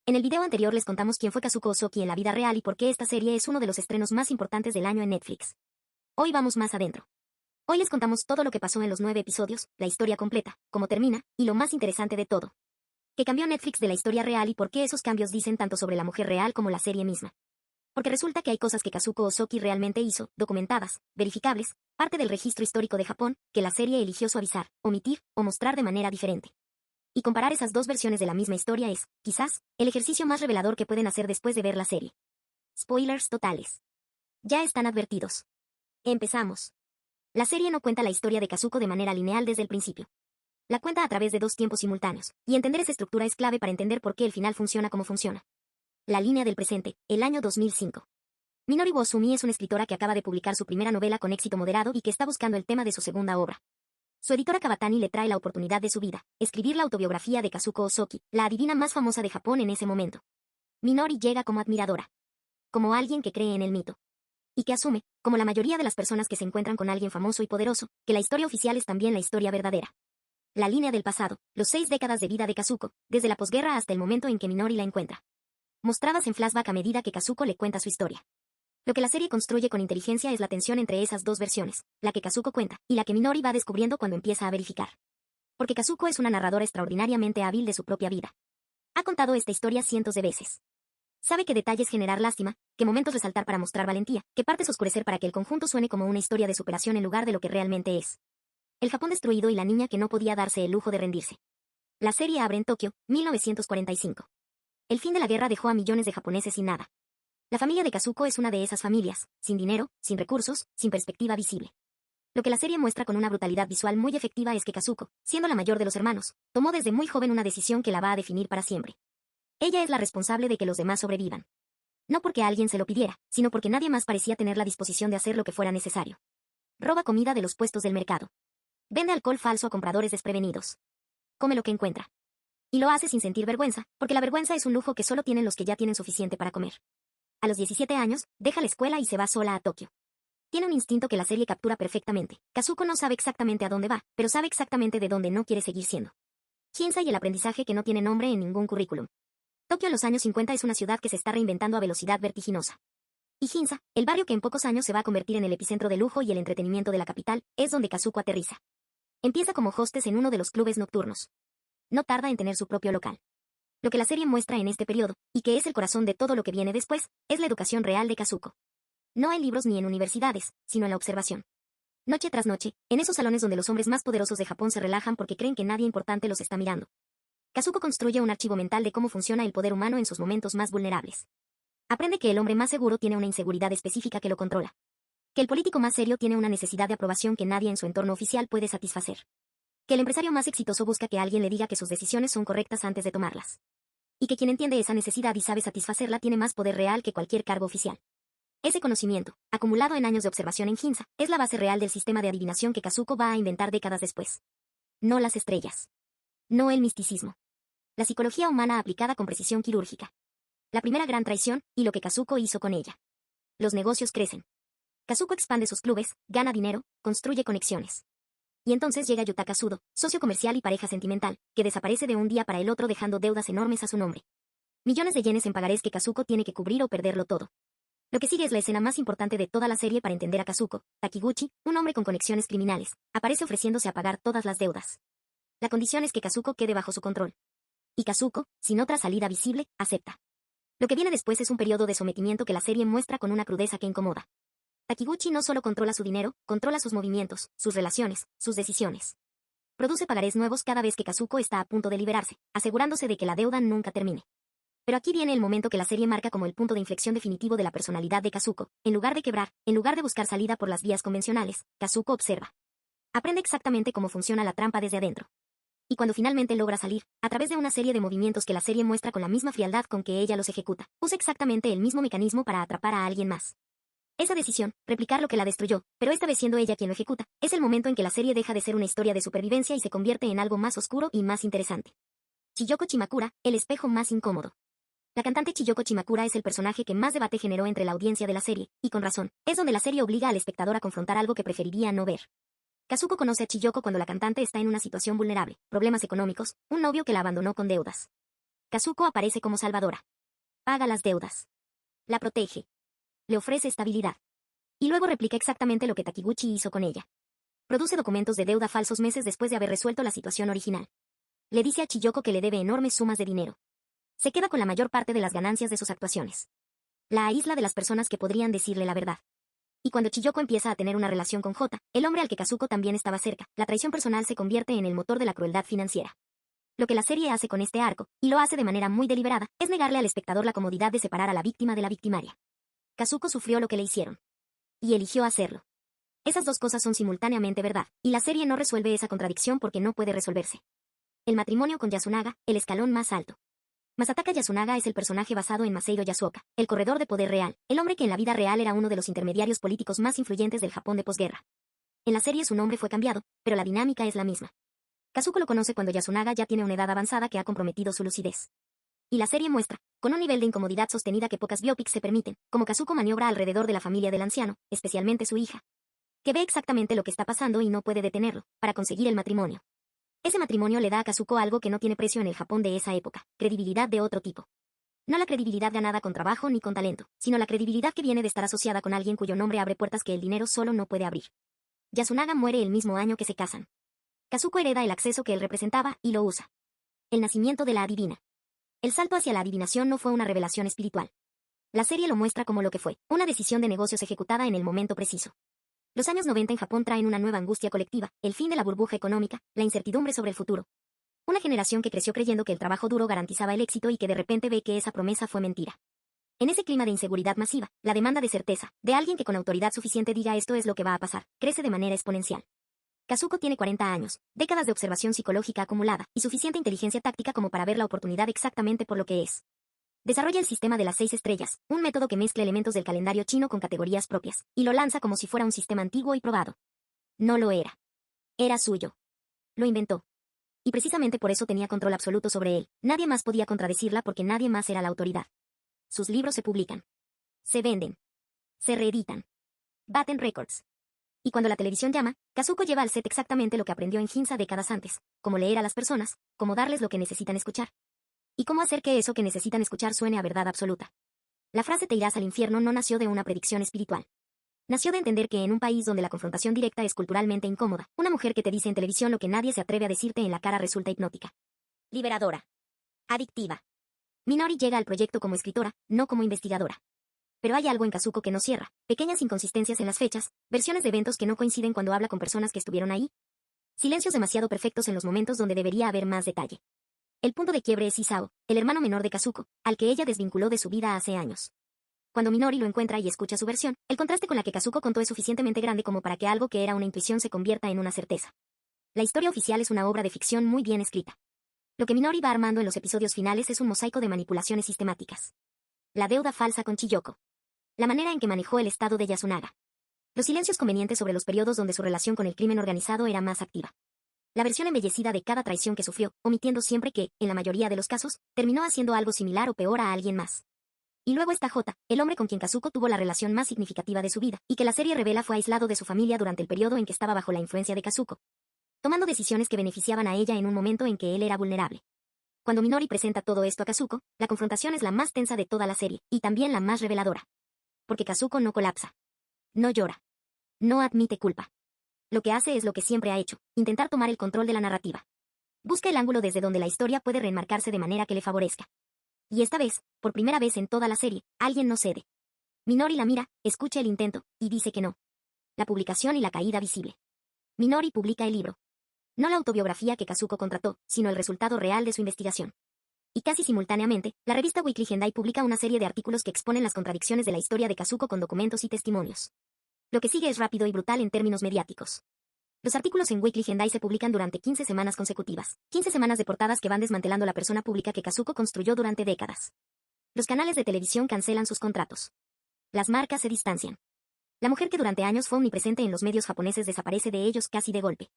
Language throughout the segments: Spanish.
En el video anterior les contamos quién fue Kazuko Ozoki en la vida real y por qué esta serie es uno de los estrenos más importantes del año en Netflix. Hoy vamos más adentro. Hoy les contamos todo lo que pasó en los 9 episodios, la historia completa, cómo termina, y lo más interesante de todo. ¿Qué cambió Netflix de la historia real y por qué esos cambios dicen tanto sobre la mujer real como la serie misma? Porque resulta que hay cosas que Kazuko Ozoki realmente hizo, documentadas, verificables, parte del registro histórico de Japón, que la serie eligió suavizar, omitir o mostrar de manera diferente. Y comparar esas dos versiones de la misma historia es, quizás, el ejercicio más revelador que pueden hacer después de ver la serie. Spoilers totales. Ya están advertidos. Empezamos. La serie no cuenta la historia de Kazuko de manera lineal desde el principio. La cuenta a través de dos tiempos simultáneos, y entender esa estructura es clave para entender por qué el final funciona como funciona. La línea del presente, el año 2005. Minori Woazumi es una escritora que acaba de publicar su primera novela con éxito moderado y que está buscando el tema de su segunda obra. Su editora Kabatani le trae la oportunidad de su vida, escribir la autobiografía de Kazuko Ozoki, la adivina más famosa de Japón en ese momento. Minori llega como admiradora. Como alguien que cree en el mito. Y que asume, como la mayoría de las personas que se encuentran con alguien famoso y poderoso, que la historia oficial es también la historia verdadera. La línea del pasado, los 6 décadas de vida de Kazuko, desde la posguerra hasta el momento en que Minori la encuentra. Mostradas en flashback a medida que Kazuko le cuenta su historia. Lo que la serie construye con inteligencia es la tensión entre esas dos versiones, la que Kazuko cuenta, y la que Minori va descubriendo cuando empieza a verificar. Porque Kazuko es una narradora extraordinariamente hábil de su propia vida. Ha contado esta historia cientos de veces. Sabe qué detalles generar lástima, qué momentos resaltar para mostrar valentía, qué partes oscurecer para que el conjunto suene como una historia de superación en lugar de lo que realmente es. El Japón destruido y la niña que no podía darse el lujo de rendirse. La serie abre en Tokio, 1945. El fin de la guerra dejó a millones de japoneses sin nada. La familia de Kazuko es una de esas familias, sin dinero, sin recursos, sin perspectiva visible. Lo que la serie muestra con una brutalidad visual muy efectiva es que Kazuko, siendo la mayor de los hermanos, tomó desde muy joven una decisión que la va a definir para siempre. Ella es la responsable de que los demás sobrevivan. No porque alguien se lo pidiera, sino porque nadie más parecía tener la disposición de hacer lo que fuera necesario. Roba comida de los puestos del mercado. Vende alcohol falso a compradores desprevenidos. Come lo que encuentra. Y lo hace sin sentir vergüenza, porque la vergüenza es un lujo que solo tienen los que ya tienen suficiente para comer. A los 17 años, deja la escuela y se va sola a Tokio. Tiene un instinto que la serie captura perfectamente. Kazuko no sabe exactamente a dónde va, pero sabe exactamente de dónde no quiere seguir siendo. Ginza y el aprendizaje que no tiene nombre en ningún currículum. Tokio en los años 50 es una ciudad que se está reinventando a velocidad vertiginosa. Y Ginza, el barrio que en pocos años se va a convertir en el epicentro del lujo y el entretenimiento de la capital, es donde Kazuko aterriza. Empieza como hostess en uno de los clubes nocturnos. No tarda en tener su propio local. Lo que la serie muestra en este periodo, y que es el corazón de todo lo que viene después, es la educación real de Kazuko. No en libros ni en universidades, sino en la observación. Noche tras noche, en esos salones donde los hombres más poderosos de Japón se relajan porque creen que nadie importante los está mirando. Kazuko construye un archivo mental de cómo funciona el poder humano en sus momentos más vulnerables. Aprende que el hombre más seguro tiene una inseguridad específica que lo controla. Que el político más serio tiene una necesidad de aprobación que nadie en su entorno oficial puede satisfacer. Que el empresario más exitoso busca que alguien le diga que sus decisiones son correctas antes de tomarlas. Y que quien entiende esa necesidad y sabe satisfacerla tiene más poder real que cualquier cargo oficial. Ese conocimiento, acumulado en años de observación en Ginza, es la base real del sistema de adivinación que Kazuko va a inventar décadas después. No las estrellas. No el misticismo. La psicología humana aplicada con precisión quirúrgica. La primera gran traición, y lo que Kazuko hizo con ella. Los negocios crecen. Kazuko expande sus clubes, gana dinero, construye conexiones. Y entonces llega Yutaka Sudo, socio comercial y pareja sentimental, que desaparece de un día para el otro dejando deudas enormes a su nombre. Millones de yenes en pagarés que Kazuko tiene que cubrir o perderlo todo. Lo que sigue es la escena más importante de toda la serie para entender a Kazuko. Takiguchi, un hombre con conexiones criminales, aparece ofreciéndose a pagar todas las deudas. La condición es que Kazuko quede bajo su control. Y Kazuko, sin otra salida visible, acepta. Lo que viene después es un periodo de sometimiento que la serie muestra con una crudeza que incomoda. Takiguchi no solo controla su dinero, controla sus movimientos, sus relaciones, sus decisiones. Produce pagarés nuevos cada vez que Kazuko está a punto de liberarse, asegurándose de que la deuda nunca termine. Pero aquí viene el momento que la serie marca como el punto de inflexión definitivo de la personalidad de Kazuko. En lugar de quebrar, en lugar de buscar salida por las vías convencionales, Kazuko observa. Aprende exactamente cómo funciona la trampa desde adentro. Y cuando finalmente logra salir, a través de una serie de movimientos que la serie muestra con la misma frialdad con que ella los ejecuta, usa exactamente el mismo mecanismo para atrapar a alguien más. Esa decisión, replicar lo que la destruyó, pero esta vez siendo ella quien lo ejecuta, es el momento en que la serie deja de ser una historia de supervivencia y se convierte en algo más oscuro y más interesante. Chiyoko Chimakura, el espejo más incómodo. La cantante Chiyoko Chimakura es el personaje que más debate generó entre la audiencia de la serie, y con razón, es donde la serie obliga al espectador a confrontar algo que preferiría no ver. Kazuko conoce a Chiyoko cuando la cantante está en una situación vulnerable, problemas económicos, un novio que la abandonó con deudas. Kazuko aparece como salvadora. Paga las deudas. La protege. Le ofrece estabilidad. Y luego replica exactamente lo que Takiguchi hizo con ella. Produce documentos de deuda falsos meses después de haber resuelto la situación original. Le dice a Chiyoko que le debe enormes sumas de dinero. Se queda con la mayor parte de las ganancias de sus actuaciones. La aísla de las personas que podrían decirle la verdad. Y cuando Chiyoko empieza a tener una relación con Jota, el hombre al que Kazuko también estaba cerca, la traición personal se convierte en el motor de la crueldad financiera. Lo que la serie hace con este arco, y lo hace de manera muy deliberada, es negarle al espectador la comodidad de separar a la víctima de la victimaria. Kazuko sufrió lo que le hicieron. Y eligió hacerlo. Esas dos cosas son simultáneamente verdad, y la serie no resuelve esa contradicción porque no puede resolverse. El matrimonio con Yasunaga, el escalón más alto. Masataka Yasunaga es el personaje basado en Masahiro Yasuoka, el corredor de poder real, el hombre que en la vida real era uno de los intermediarios políticos más influyentes del Japón de posguerra. En la serie su nombre fue cambiado, pero la dinámica es la misma. Kazuko lo conoce cuando Yasunaga ya tiene una edad avanzada que ha comprometido su lucidez. Y la serie muestra, con un nivel de incomodidad sostenida que pocas biopics se permiten, cómo Kazuko maniobra alrededor de la familia del anciano, especialmente su hija, que ve exactamente lo que está pasando y no puede detenerlo, para conseguir el matrimonio. Ese matrimonio le da a Kazuko algo que no tiene precio en el Japón de esa época, credibilidad de otro tipo. No la credibilidad ganada con trabajo ni con talento, sino la credibilidad que viene de estar asociada con alguien cuyo nombre abre puertas que el dinero solo no puede abrir. Yasunaga muere el mismo año que se casan. Kazuko hereda el acceso que él representaba y lo usa. El nacimiento de la adivina. El salto hacia la adivinación no fue una revelación espiritual. La serie lo muestra como lo que fue, una decisión de negocios ejecutada en el momento preciso. Los años 90 en Japón traen una nueva angustia colectiva, el fin de la burbuja económica, la incertidumbre sobre el futuro. Una generación que creció creyendo que el trabajo duro garantizaba el éxito y que de repente ve que esa promesa fue mentira. En ese clima de inseguridad masiva, la demanda de certeza, de alguien que con autoridad suficiente diga esto es lo que va a pasar, crece de manera exponencial. Kazuko tiene 40 años, décadas de observación psicológica acumulada, y suficiente inteligencia táctica como para ver la oportunidad exactamente por lo que es. Desarrolla el sistema de las 6 estrellas, un método que mezcla elementos del calendario chino con categorías propias, y lo lanza como si fuera un sistema antiguo y probado. No lo era. Era suyo. Lo inventó. Y precisamente por eso tenía control absoluto sobre él, nadie más podía contradecirla porque nadie más era la autoridad. Sus libros se publican. Se venden. Se reeditan. Baten récords. Y cuando la televisión llama, Kazuko lleva al set exactamente lo que aprendió en Ginza décadas antes, cómo leer a las personas, cómo darles lo que necesitan escuchar. Y cómo hacer que eso que necesitan escuchar suene a verdad absoluta. La frase te irás al infierno no nació de una predicción espiritual. Nació de entender que en un país donde la confrontación directa es culturalmente incómoda, una mujer que te dice en televisión lo que nadie se atreve a decirte en la cara resulta hipnótica. Liberadora. Adictiva. Minori llega al proyecto como escritora, no como investigadora. Pero hay algo en Kazuko que no cierra, pequeñas inconsistencias en las fechas, versiones de eventos que no coinciden cuando habla con personas que estuvieron ahí. Silencios demasiado perfectos en los momentos donde debería haber más detalle. El punto de quiebre es Isao, el hermano menor de Kazuko, al que ella desvinculó de su vida hace años. Cuando Minori lo encuentra y escucha su versión, el contraste con la que Kazuko contó es suficientemente grande como para que algo que era una intuición se convierta en una certeza. La historia oficial es una obra de ficción muy bien escrita. Lo que Minori va armando en los episodios finales es un mosaico de manipulaciones sistemáticas. La deuda falsa con Chiyoko. La manera en que manejó el estado de Yasunaga. Los silencios convenientes sobre los periodos donde su relación con el crimen organizado era más activa. La versión embellecida de cada traición que sufrió, omitiendo siempre que, en la mayoría de los casos, terminó haciendo algo similar o peor a alguien más. Y luego está Jota, el hombre con quien Kazuko tuvo la relación más significativa de su vida, y que la serie revela fue aislado de su familia durante el periodo en que estaba bajo la influencia de Kazuko, tomando decisiones que beneficiaban a ella en un momento en que él era vulnerable. Cuando Minori presenta todo esto a Kazuko, la confrontación es la más tensa de toda la serie, y también la más reveladora. Porque Kazuko no colapsa. No llora. No admite culpa. Lo que hace es lo que siempre ha hecho, intentar tomar el control de la narrativa. Busca el ángulo desde donde la historia puede reenmarcarse de manera que le favorezca. Y esta vez, por primera vez en toda la serie, alguien no cede. Minori la mira, escucha el intento, y dice que no. La publicación y la caída visible. Minori publica el libro. No la autobiografía que Kazuko contrató, sino el resultado real de su investigación. Y casi simultáneamente, la revista Weekly Gendai publica una serie de artículos que exponen las contradicciones de la historia de Kazuko con documentos y testimonios. Lo que sigue es rápido y brutal en términos mediáticos. Los artículos en Weekly Gendai se publican durante 15 semanas consecutivas. 15 semanas de portadas que van desmantelando la persona pública que Kazuko construyó durante décadas. Los canales de televisión cancelan sus contratos. Las marcas se distancian. La mujer que durante años fue omnipresente en los medios japoneses desaparece de ellos casi de golpe.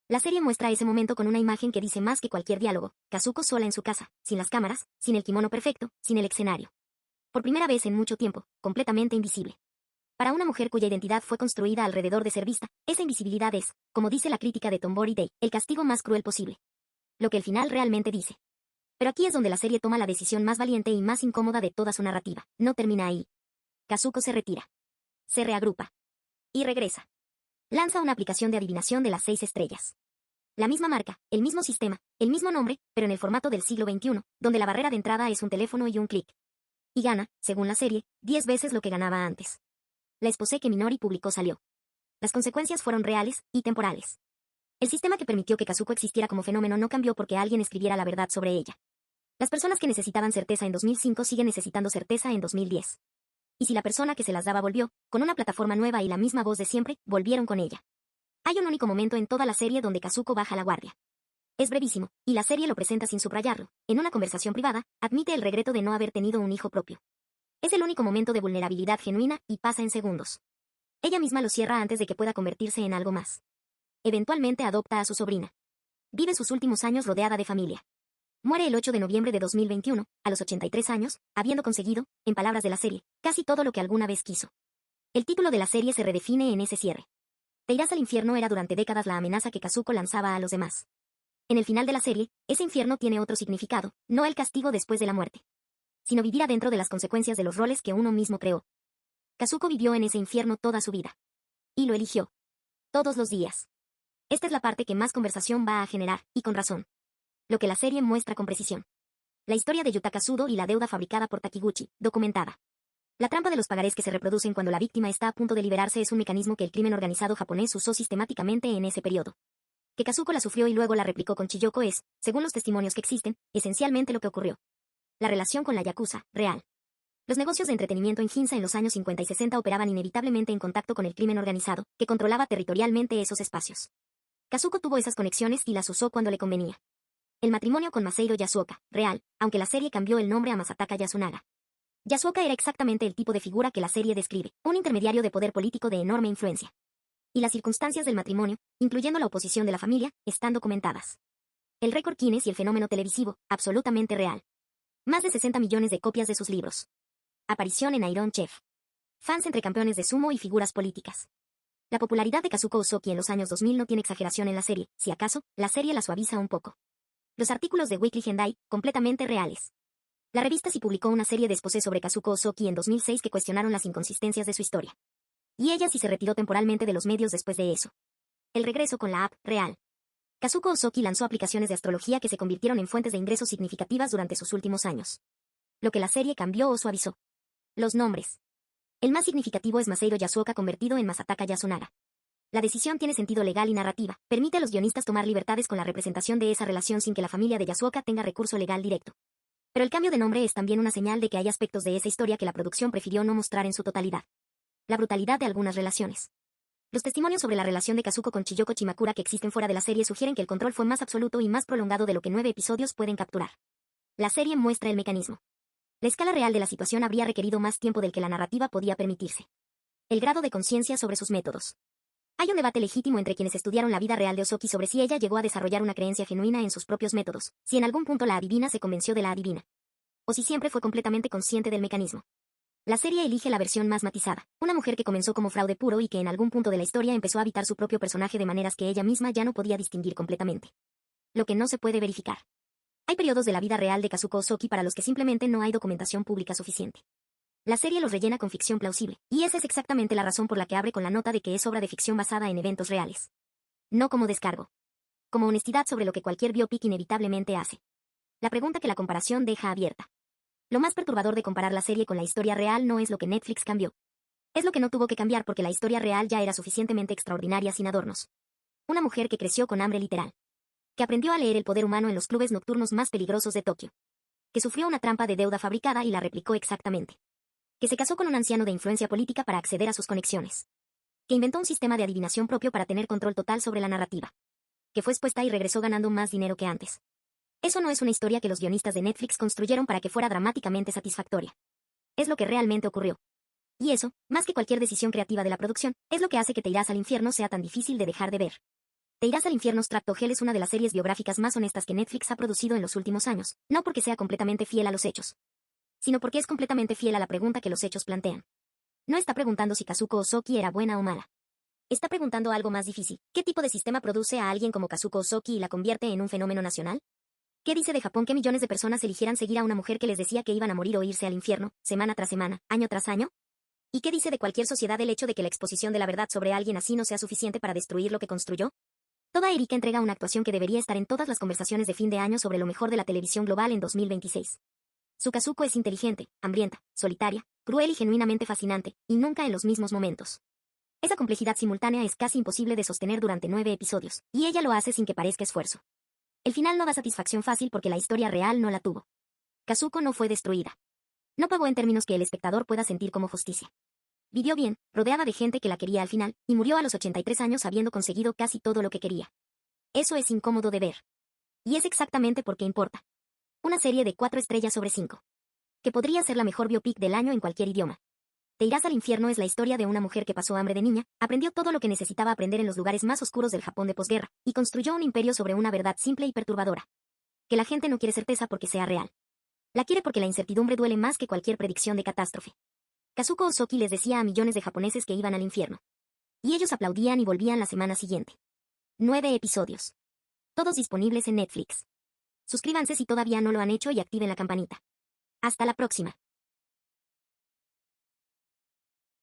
La serie muestra ese momento con una imagen que dice más que cualquier diálogo. Kazuko sola en su casa, sin las cámaras, sin el kimono perfecto, sin el escenario. Por primera vez en mucho tiempo, completamente invisible. Para una mujer cuya identidad fue construida alrededor de ser vista, esa invisibilidad es, como dice la crítica de Tombori Day, el castigo más cruel posible. Lo que el final realmente dice. Pero aquí es donde la serie toma la decisión más valiente y más incómoda de toda su narrativa. No termina ahí. Kazuko se retira. Se reagrupa. Y regresa. Lanza una aplicación de adivinación de las 6 estrellas. La misma marca, el mismo sistema, el mismo nombre, pero en el formato del siglo XXI, donde la barrera de entrada es un teléfono y un clic. Y gana, según la serie, 10 veces lo que ganaba antes. La exposé que Minori publicó salió. Las consecuencias fueron reales y temporales. El sistema que permitió que Kazuko existiera como fenómeno no cambió porque alguien escribiera la verdad sobre ella. Las personas que necesitaban certeza en 2005 siguen necesitando certeza en 2010. Y si la persona que se las daba volvió, con una plataforma nueva y la misma voz de siempre, volvieron con ella. Hay un único momento en toda la serie donde Kazuko baja la guardia. Es brevísimo, y la serie lo presenta sin subrayarlo. En una conversación privada, admite el regreto de no haber tenido un hijo propio. Es el único momento de vulnerabilidad genuina y pasa en segundos. Ella misma lo cierra antes de que pueda convertirse en algo más. Eventualmente adopta a su sobrina. Vive sus últimos años rodeada de familia. Muere el 8 de noviembre de 2021, a los 83 años, habiendo conseguido, en palabras de la serie, casi todo lo que alguna vez quiso. El título de la serie se redefine en ese cierre. Te irás al infierno era durante décadas la amenaza que Kazuko lanzaba a los demás. En el final de la serie, ese infierno tiene otro significado, no el castigo después de la muerte, sino vivir adentro de las consecuencias de los roles que uno mismo creó. Kazuko vivió en ese infierno toda su vida. Y lo eligió. Todos los días. Esta es la parte que más conversación va a generar, y con razón. Lo que la serie muestra con precisión. La historia de Yutaka Sudo y la deuda fabricada por Takiguchi, documentada. La trampa de los pagarés que se reproducen cuando la víctima está a punto de liberarse es un mecanismo que el crimen organizado japonés usó sistemáticamente en ese periodo. Que Kazuko la sufrió y luego la replicó con Chiyoko es, según los testimonios que existen, esencialmente lo que ocurrió. La relación con la yakuza, real. Los negocios de entretenimiento en Ginza en los años 50 y 60 operaban inevitablemente en contacto con el crimen organizado, que controlaba territorialmente esos espacios. Kazuko tuvo esas conexiones y las usó cuando le convenía. El matrimonio con Maseiro Yasuoka, real, aunque la serie cambió el nombre a Masataka Yasunaga. Yasuoka era exactamente el tipo de figura que la serie describe, un intermediario de poder político de enorme influencia. Y las circunstancias del matrimonio, incluyendo la oposición de la familia, están documentadas. El récord Guinness y el fenómeno televisivo, absolutamente real. Más de 60 millones de copias de sus libros. Aparición en Iron Chef. Fans entre campeones de sumo y figuras políticas. La popularidad de Kazuko Usoki en los años 2000 no tiene exageración en la serie, si acaso, la serie la suaviza un poco. Los artículos de Weekly Gendai, completamente reales. La revista sí publicó una serie de exposés sobre Kazuko Usoki en 2006 que cuestionaron las inconsistencias de su historia. Y ella sí se retiró temporalmente de los medios después de eso. El regreso con la app, real. Kazuko Usoki lanzó aplicaciones de astrología que se convirtieron en fuentes de ingresos significativas durante sus últimos años. Lo que la serie cambió o suavizó. Los nombres. El más significativo es Maseiro Yasuoka convertido en Masataka Yasunaga. La decisión tiene sentido legal y narrativa, permite a los guionistas tomar libertades con la representación de esa relación sin que la familia de Yasuoka tenga recurso legal directo. Pero el cambio de nombre es también una señal de que hay aspectos de esa historia que la producción prefirió no mostrar en su totalidad. La brutalidad de algunas relaciones. Los testimonios sobre la relación de Kazuko con Chiyoko Chimakura que existen fuera de la serie sugieren que el control fue más absoluto y más prolongado de lo que 9 episodios pueden capturar. La serie muestra el mecanismo. La escala real de la situación habría requerido más tiempo del que la narrativa podía permitirse. El grado de conciencia sobre sus métodos. Hay un debate legítimo entre quienes estudiaron la vida real de Usoki sobre si ella llegó a desarrollar una creencia genuina en sus propios métodos, si en algún punto la adivina se convenció de la adivina. O si siempre fue completamente consciente del mecanismo. La serie elige la versión más matizada, una mujer que comenzó como fraude puro y que en algún punto de la historia empezó a habitar su propio personaje de maneras que ella misma ya no podía distinguir completamente. Lo que no se puede verificar. Hay periodos de la vida real de Kazuko Usoki para los que simplemente no hay documentación pública suficiente. La serie los rellena con ficción plausible, y esa es exactamente la razón por la que abre con la nota de que es obra de ficción basada en eventos reales. No como descargo. Como honestidad sobre lo que cualquier biopic inevitablemente hace. La pregunta que la comparación deja abierta. Lo más perturbador de comparar la serie con la historia real no es lo que Netflix cambió. Es lo que no tuvo que cambiar porque la historia real ya era suficientemente extraordinaria sin adornos. Una mujer que creció con hambre literal. Que aprendió a leer el poder humano en los clubes nocturnos más peligrosos de Tokio. Que sufrió una trampa de deuda fabricada y la replicó exactamente. Que se casó con un anciano de influencia política para acceder a sus conexiones. Que inventó un sistema de adivinación propio para tener control total sobre la narrativa. Que fue expuesta y regresó ganando más dinero que antes. Eso no es una historia que los guionistas de Netflix construyeron para que fuera dramáticamente satisfactoria. Es lo que realmente ocurrió. Y eso, más que cualquier decisión creativa de la producción, es lo que hace que Te irás al infierno sea tan difícil de dejar de ver. Te irás al infierno Stractogel es una de las series biográficas más honestas que Netflix ha producido en los últimos años, no porque sea completamente fiel a los hechos, sino porque es completamente fiel a la pregunta que los hechos plantean. No está preguntando si Kazuko Usoki era buena o mala. Está preguntando algo más difícil. ¿Qué tipo de sistema produce a alguien como Kazuko Usoki y la convierte en un fenómeno nacional? ¿Qué dice de Japón que millones de personas eligieran seguir a una mujer que les decía que iban a morir o irse al infierno, semana tras semana, año tras año? ¿Y qué dice de cualquier sociedad el hecho de que la exposición de la verdad sobre alguien así no sea suficiente para destruir lo que construyó? Toda Erika entrega una actuación que debería estar en todas las conversaciones de fin de año sobre lo mejor de la televisión global en 2026. Su Kazuko es inteligente, hambrienta, solitaria, cruel y genuinamente fascinante, y nunca en los mismos momentos. Esa complejidad simultánea es casi imposible de sostener durante 9 episodios, y ella lo hace sin que parezca esfuerzo. El final no da satisfacción fácil porque la historia real no la tuvo. Kazuko no fue destruida. No pagó en términos que el espectador pueda sentir como justicia. Vivió bien, rodeada de gente que la quería al final, y murió a los 83 años habiendo conseguido casi todo lo que quería. Eso es incómodo de ver. Y es exactamente porque importa. Una serie de 4 estrellas sobre 5. Que podría ser la mejor biopic del año en cualquier idioma. Te irás al infierno es la historia de una mujer que pasó hambre de niña, aprendió todo lo que necesitaba aprender en los lugares más oscuros del Japón de posguerra, y construyó un imperio sobre una verdad simple y perturbadora. Que la gente no quiere certeza porque sea real. La quiere porque la incertidumbre duele más que cualquier predicción de catástrofe. Kazuko Osoki les decía a millones de japoneses que iban al infierno. Y ellos aplaudían y volvían la semana siguiente. 9 episodios. Todos disponibles en Netflix. Suscríbanse si todavía no lo han hecho y activen la campanita. Hasta la próxima.